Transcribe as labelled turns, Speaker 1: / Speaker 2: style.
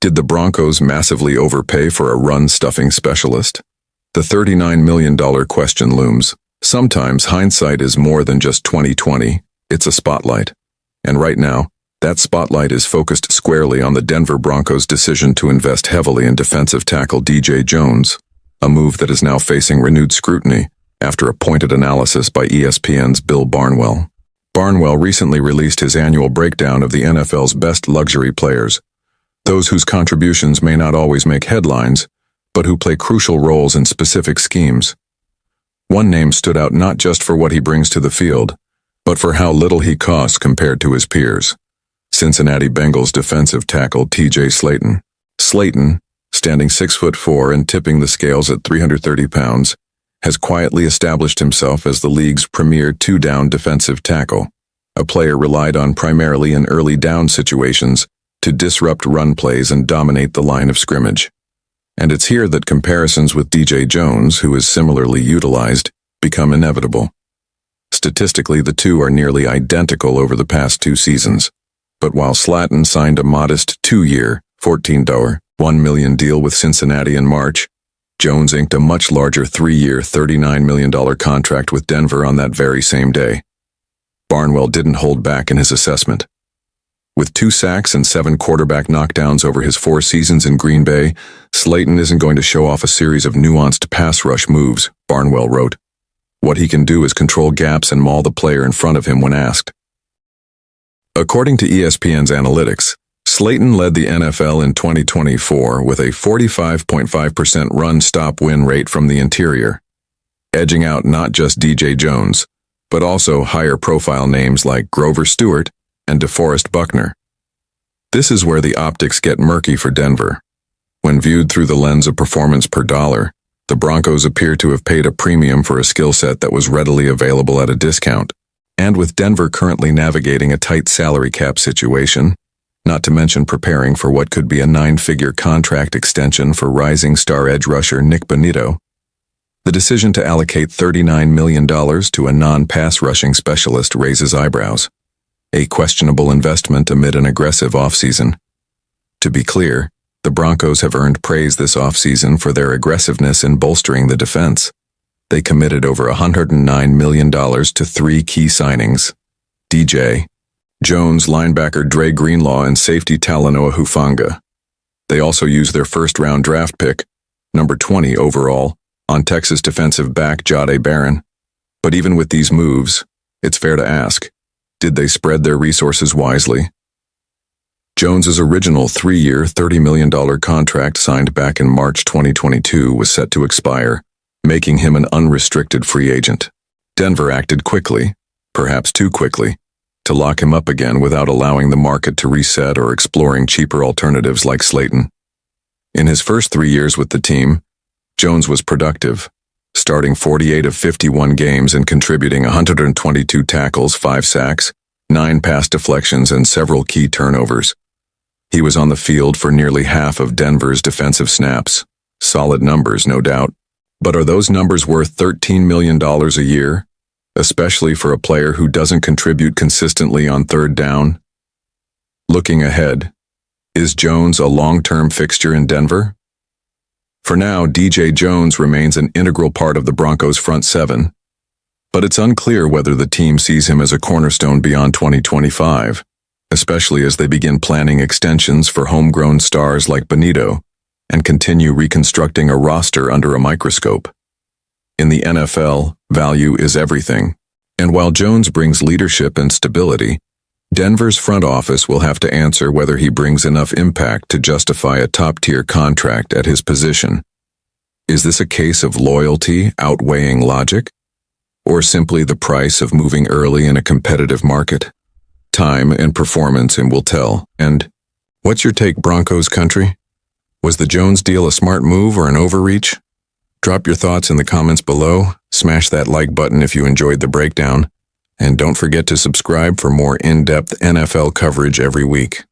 Speaker 1: Did the Broncos massively overpay for a run-stuffing specialist? The $39 million question looms. Sometimes hindsight is more than just 20/20, it's a spotlight. And right now, that spotlight is focused squarely on the Denver Broncos' decision to invest heavily in defensive tackle DJ Jones, a move that is now facing renewed scrutiny after a pointed analysis by ESPN's Bill Barnwell. Barnwell recently released his annual breakdown of the NFL's best luxury players, those whose contributions may not always make headlines, but who play crucial roles in specific schemes. One name stood out not just for what he brings to the field, but for how little he costs compared to his peers. Cincinnati Bengals defensive tackle TJ Slaton. Slaton, standing 6'4" and tipping the scales at 330 pounds, has quietly established himself as the league's premier two-down defensive tackle, a player relied on primarily in early down situations to disrupt run plays and dominate the line of scrimmage. And it's here that comparisons with DJ Jones, who is similarly utilized, become inevitable. Statistically, the two are nearly identical over the past 2 seasons. But while Slaton signed a modest 2-year, $14.1 million deal with Cincinnati in March, Jones inked a much larger 3-year, $39 million contract with Denver on that very same day. Barnwell didn't hold back in his assessment. With 2 sacks and 7 quarterback knockdowns over his 4 seasons in Green Bay, Slaton isn't going to show off a series of nuanced pass rush moves, Barnwell wrote. What he can do is control gaps and maul the player in front of him when asked. According to ESPN's analytics, Slaton led the NFL in 2024 with a 45.5% run-stop win rate from the interior, edging out not just DJ Jones, but also higher-profile names like Grover Stewart and DeForest Buckner. This is where the optics get murky for Denver. When viewed through the lens of performance per dollar, the Broncos appear to have paid a premium for a skill set that was readily available at a discount. And with Denver currently navigating a tight salary cap situation, not to mention preparing for what could be a 9-figure contract extension for rising star edge rusher Nick Bonito, the decision to allocate $39 million to a non-pass rushing specialist raises eyebrows. A questionable investment amid an aggressive offseason. To be clear, the Broncos have earned praise this offseason for their aggressiveness in bolstering the defense. They committed over $109 million to 3 key signings: DJ Jones, linebacker Dre Greenlaw, and safety Talanoa Hufanga. They also used their first-round draft pick, number 20 overall, on Texas defensive back Jahdae Barron. But even with these moves, it's fair to ask, did they spread their resources wisely? Jones's original 3-year, $30 million contract signed back in March 2022 was set to expire, making him an unrestricted free agent. Denver acted quickly, perhaps too quickly, to lock him up again without allowing the market to reset or exploring cheaper alternatives like Slaton. In his first 3 years with the team, Jones was productive, starting 48 of 51 games and contributing 122 tackles, 5 sacks, 9 pass deflections, and several key turnovers. He was on the field for nearly half of Denver's defensive snaps. Solid numbers, no doubt. But are those numbers worth $13 million a year, especially for a player who doesn't contribute consistently on third down? Looking ahead, is Jones a long-term fixture in Denver? For now, DJ Jones remains an integral part of the Broncos' front 7, but it's unclear whether the team sees him as a cornerstone beyond 2025, especially as they begin planning extensions for homegrown stars like Bonito and continue reconstructing a roster under a microscope. In the NFL, value is everything, and while Jones brings leadership and stability, Denver's front office will have to answer whether he brings enough impact to justify a top-tier contract at his position. Is this a case of loyalty outweighing logic, or simply the price of moving early in a competitive market? Time and performance will tell. And what's your take, Broncos country? Was the Jones deal a smart move or an overreach? Drop your thoughts in the comments below, smash that like button if you enjoyed the breakdown, and don't forget to subscribe for more in-depth NFL coverage every week.